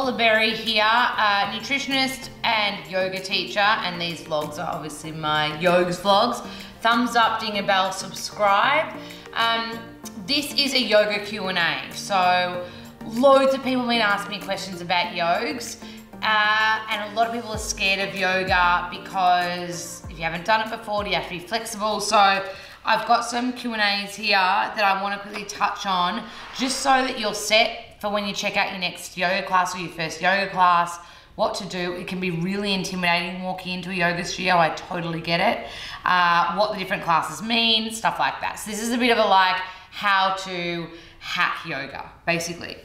Lola Berry here, nutritionist and yoga teacher, and these vlogs are obviously my yogas vlogs. Thumbs up, ding a bell, subscribe. This is a yoga Q&A, so loads of people have been asking me questions about yogs, and a lot of people are scared of yoga because if you haven't done it before, you have to be flexible. So I've got some Q&As here that I want to quickly touch on, just so that you're set for when you check out your next yoga class or your first yoga class, what to do. It can be really intimidating walking into a yoga studio, I totally get it. What the different classes mean, stuff like that. So this is a bit of a like how to hack yoga, basically.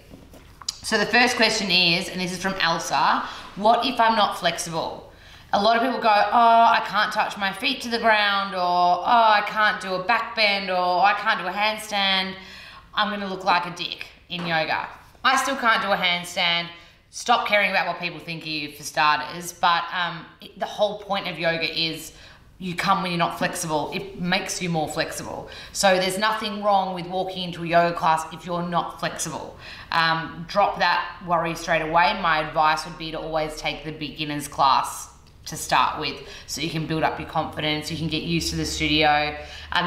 So the first question is, and this is from Elsa, what if I'm not flexible? A lot of people go, oh, I can't touch my feet to the ground, or oh, I can't do a back bend, or I can't do a handstand. I'm gonna look like a dick in yoga. I still can't do a handstand. Stop caring about what people think of you for starters, but the whole point of yoga is you come when you're not flexible. It makes you more flexible. So there's nothing wrong with walking into a yoga class if you're not flexible. Drop that worry straight away. My advice would be to always take the beginner's class to start with, so you can build up your confidence, you can get used to the studio.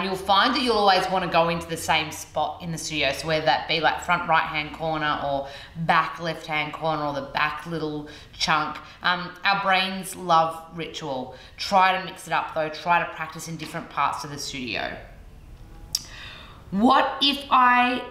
You'll find that you'll always want to go into the same spot in the studio, so whether that be like front right hand corner or back left hand corner or the back little chunk. Our brains love ritual. Try to mix it up though, try to practice in different parts of the studio. What if I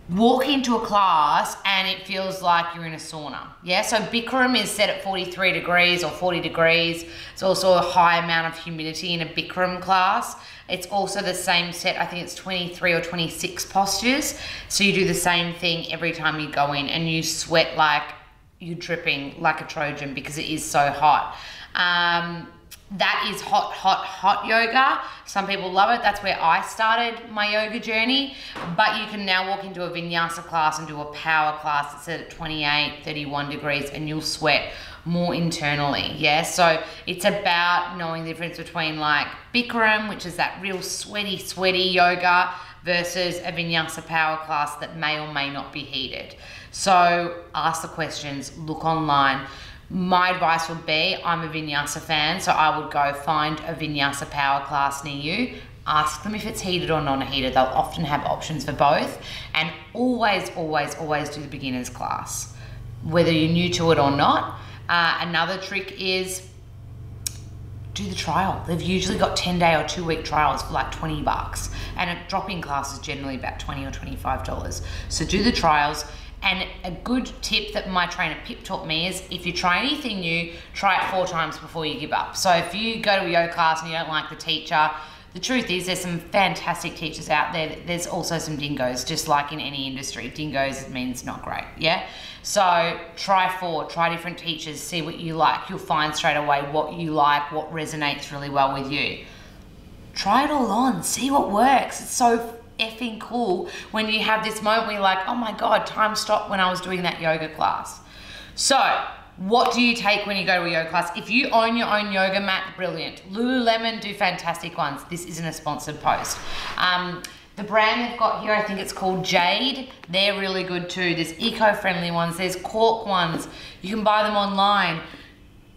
walk into a class and it feels like you're in a sauna? Yeah, so Bikram is set at 43 degrees or 40 degrees. It's also a high amount of humidity in a Bikram class. It's also the same set, I think it's 23 or 26 postures. So you do the same thing every time you go in and you sweat like you're dripping like a Trojan because it is so hot. That is hot, hot, hot yoga. Some people love it. That's where I started my yoga journey. But you can now walk into a vinyasa class and do a power class that's at 28, 31 degrees and you'll sweat more internally, yeah? So it's about knowing the difference between like Bikram, which is that real sweaty, sweaty yoga, versus a vinyasa power class that may or may not be heated. So ask the questions, look online. My advice would be, I'm a vinyasa fan, so I would go find a vinyasa power class near you. Ask them if it's heated or non-heated. They'll often have options for both. And always, always, always do the beginner's class, whether you're new to it or not. Another trick is do the trial. They've usually got 10-day or 2-week trials for like 20 bucks. And a drop-in class is generally about $20 or $25. So do the trials. And a good tip that my trainer Pip taught me is if you try anything new, try it 4 times before you give up. So if you go to a yoga class and you don't like the teacher, the truth is there's some fantastic teachers out there. There's also some dingoes, just like in any industry. Dingoes means not great, yeah? So try 4, try different teachers, see what you like. You'll find straight away what you like, what resonates really well with you. Try it all on, see what works. It's so effing cool when you have this moment where you're like, oh my God, time stopped when I was doing that yoga class. So what do you take when you go to a yoga class? If you own your own yoga mat, brilliant. Lululemon do fantastic ones. This isn't a sponsored post. The brand they've got here, I think it's called Jade. They're really good too. There's eco-friendly ones, there's cork ones. You can buy them online.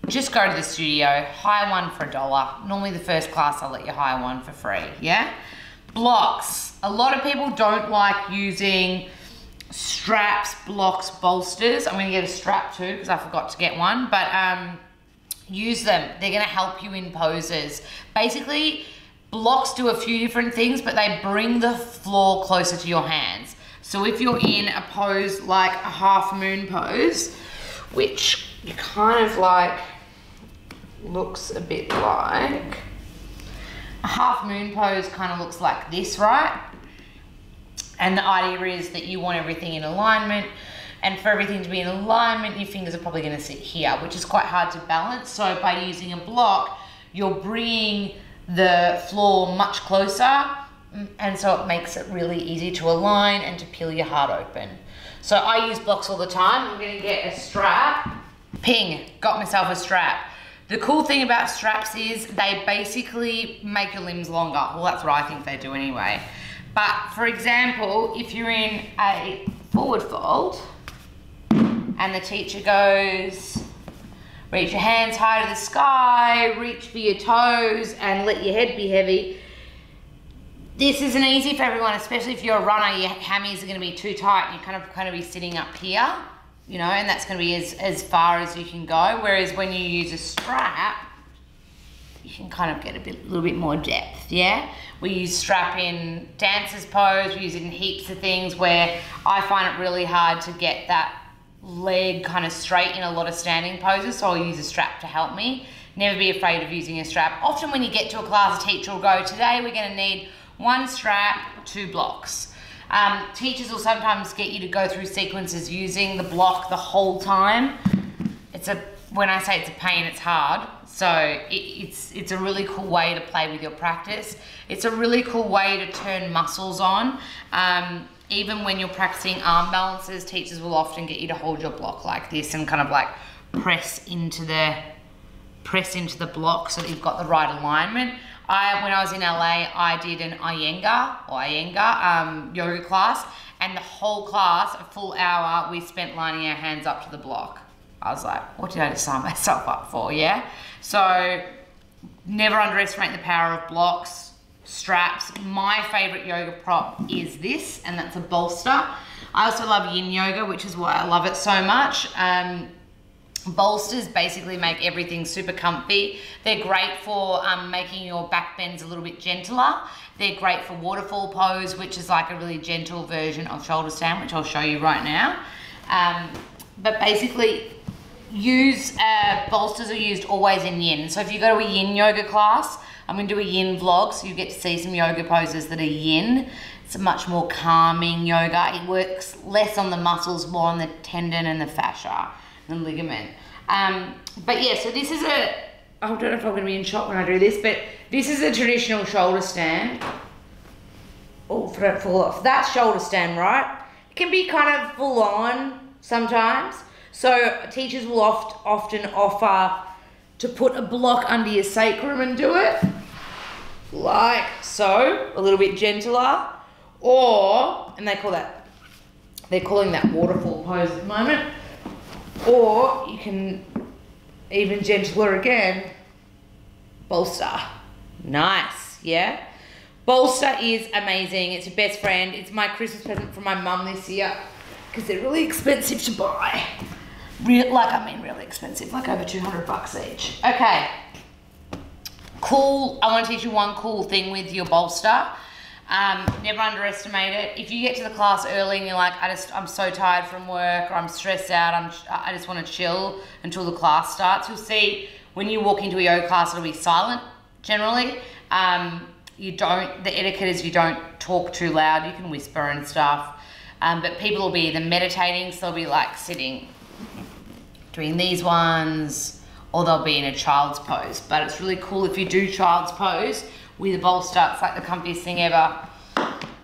Just go to the studio, hire one for $1. Normally the first class I'll let you hire one for free, yeah? Blocks. A lot of people don't like using straps, blocks, bolsters. I'm gonna get a strap too because I forgot to get one, but use them. They're gonna help you in poses. Basically, blocks do a few different things, but they bring the floor closer to your hands. So if you're in a pose like a half moon pose, which you kind of like, looks a bit like, a half moon pose kind of looks like this, right? And the idea is that you want everything in alignment, and for everything to be in alignment, your fingers are probably gonna sit here, which is quite hard to balance. So by using a block, you're bringing the floor much closer, and so it makes it really easy to align and to peel your heart open. So I use blocks all the time. I'm gonna get a strap. Ping, got myself a strap. The cool thing about straps is they basically make your limbs longer. Well, that's what I think they do anyway. But for example, if you're in a forward fold, and the teacher goes, reach your hands high to the sky, reach for your toes, and let your head be heavy. This isn't easy for everyone, especially if you're a runner. Your hammies are going to be too tight, and you're kind of be sitting up here, you know, and that's going to be as far as you can go. Whereas when you use a strap, you can kind of get a little bit more depth, yeah? We use strap in dancer's pose, we use it in heaps of things where I find it really hard to get that leg kind of straight in a lot of standing poses, so I'll use a strap to help me. Never be afraid of using a strap. Often when you get to a class, a teacher will go, today we're gonna need 1 strap, 2 blocks. Teachers will sometimes get you to go through sequences using the block the whole time. When I say it's a pain, it's hard. So it's a really cool way to play with your practice. It's a really cool way to turn muscles on. Even when you're practicing arm balances, teachers will often get you to hold your block like this and kind of like press into the block so that you've got the right alignment. When I was in LA, I did an Iyengar yoga class, and the whole class, a full hour, we spent lining our hands up to the block. I was like, what did I just sign myself up for, yeah? So never underestimate the power of blocks, straps. My favorite yoga prop is this, and that's a bolster. I also love yin yoga, which is why I love it so much. Bolsters basically make everything super comfy. They're great for making your back bends a little bit gentler. They're great for waterfall pose, which is like a really gentle version of shoulder stand, which I'll show you right now. But basically, bolsters are used always in yin. So if you go to a yin yoga class, I'm going to do a yin vlog, so you get to see some yoga poses that are yin. It's a much more calming yoga. It works less on the muscles, more on the tendon and the fascia and ligament. But yeah, so this is I don't know if I'm going to be in shot when I do this, but this is a traditional shoulder stand. Oh, for that fall off. That's shoulder stand, right? It can be kind of full on sometimes. So teachers will often offer to put a block under your sacrum and do it, like so, a little bit gentler, and they're calling that waterfall pose at the moment, or you can, even gentler again, bolster. Nice, yeah? Bolster is amazing. It's your best friend. It's my Christmas present from my mum this year because they're really expensive to buy. Really expensive, like over 200 bucks each. Okay, cool. I want to teach you one cool thing with your bolster. Never underestimate it. If you get to the class early and you're like, I'm so tired from work, or I'm stressed out, I just want to chill until the class starts. You'll see when you walk into a yoga class, it'll be silent generally. The etiquette is you don't talk too loud. You can whisper and stuff. But people will be either meditating, so they'll be like sitting, doing these ones, or they'll be in a child's pose. But it's really cool if you do child's pose with a bolster. It's like the comfiest thing ever.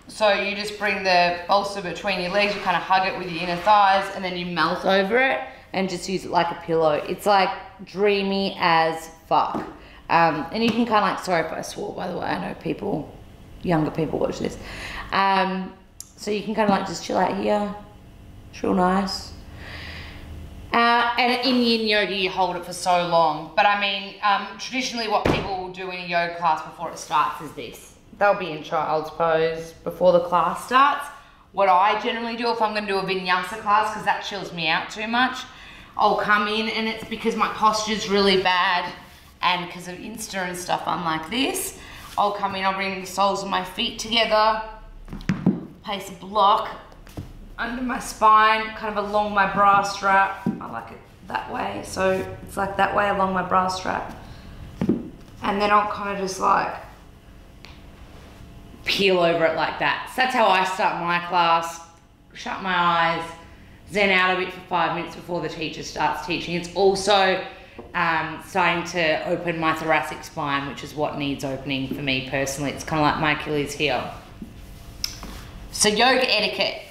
So you just bring the bolster between your legs, you kind of hug it with your inner thighs, and then you melt over it and just use it like a pillow. It's like dreamy as fuck. And you can kind of like, sorry if I swore, by the way, I know younger people watch this. So you can kind of like just chill out here. It's real nice. And in yin yoga, you hold it for so long. But I mean, traditionally what people will do in a yoga class before it starts is this. They'll be in child's pose before the class starts. What I generally do if I'm going to do a vinyasa class, because that chills me out too much, I'll come in, and it's because my posture's really bad and because of Insta and stuff, I'm like this. I'll come in, I'll bring the soles of my feet together, place a block under my spine, kind of along my bra strap. I like it that way, so it's like that way along my bra strap. And then I'll kind of just like peel over it like that. So that's how I start my class. Shut my eyes, zen out a bit for 5 minutes before the teacher starts teaching. It's also starting to open my thoracic spine, which is what needs opening for me personally. It's kind of like my Achilles heel. So yoga etiquette.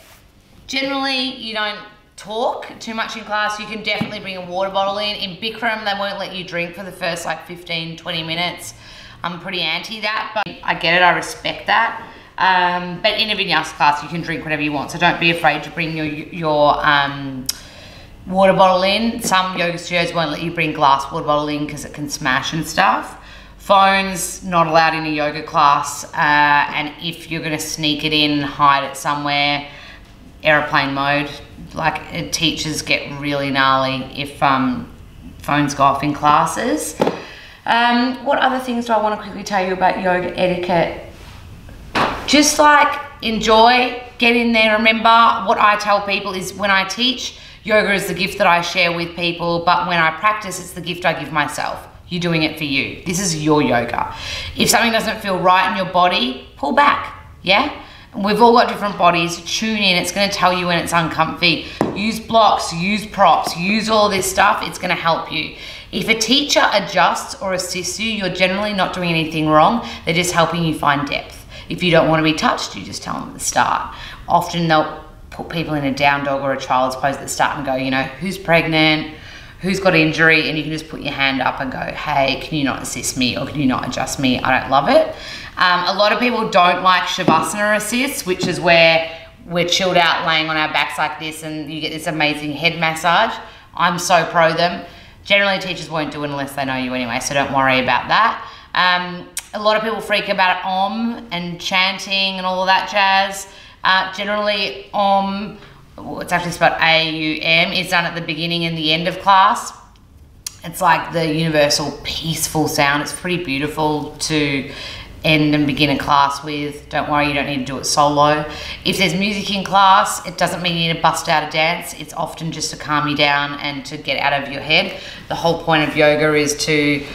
Generally, you don't talk too much in class. You can definitely bring a water bottle in. In Bikram, they won't let you drink for the first like 15, 20 minutes. I'm pretty anti that, but I get it, I respect that. But in a vinyasa class, you can drink whatever you want, so don't be afraid to bring your water bottle in. Some yoga studios won't let you bring glass water bottle in because it can smash and stuff. Phones not allowed in a yoga class, and if you're gonna sneak it in, hide it somewhere, airplane mode. Like, teachers get really gnarly if phones go off in classes. What other things do I want to quickly tell you about yoga etiquette? Just like, enjoy, get in there. Remember, what I tell people is when I teach, yoga is the gift that I share with people, but when I practice, it's the gift I give myself. You're doing it for you. This is your yoga. If something doesn't feel right in your body, pull back, yeah? We've all got different bodies. Tune in. It's going to tell you when it's uncomfy. Use blocks, use props, use all this stuff. It's going to help you. If a teacher adjusts or assists you, you're generally not doing anything wrong. They're just helping you find depth. If you don't want to be touched, you just tell them at the start. Often they'll put people in a down dog or a child's pose at the start and go, you know, who's pregnant? Who's got injury? And you can just put your hand up and go, hey, can you not assist me, or can you not adjust me? I don't love it. A lot of people don't like Shavasana assists, which is where we're chilled out laying on our backs like this and you get this amazing head massage. I'm so pro them. Generally, teachers won't do it unless they know you anyway, so don't worry about that. A lot of people freak about Om and chanting and all of that jazz. Generally, Om, it's actually spelled A-U-M, is done at the beginning and the end of class. It's like the universal peaceful sound. It's pretty beautiful to end and begin a class with. Don't worry, you don't need to do it solo. If there's music in class, it doesn't mean you need to bust out a dance. It's often just to calm you down and to get out of your head. The whole point of yoga is to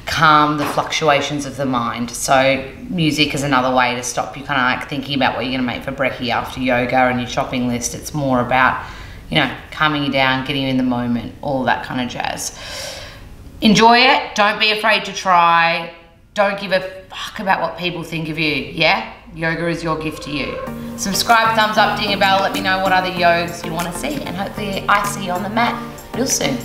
calm the fluctuations of the mind. So music is another way to stop you kind of like thinking about what you're gonna make for brekkie after yoga and your shopping list. It's more about, you know, calming you down, getting you in the moment, all that kind of jazz. Enjoy it. Don't be afraid to try. Don't give a fuck about what people think of you, yeah? Yoga is your gift to you. Subscribe, thumbs up, ding a bell, let me know what other yogas you want to see, and hopefully I see you on the mat real soon.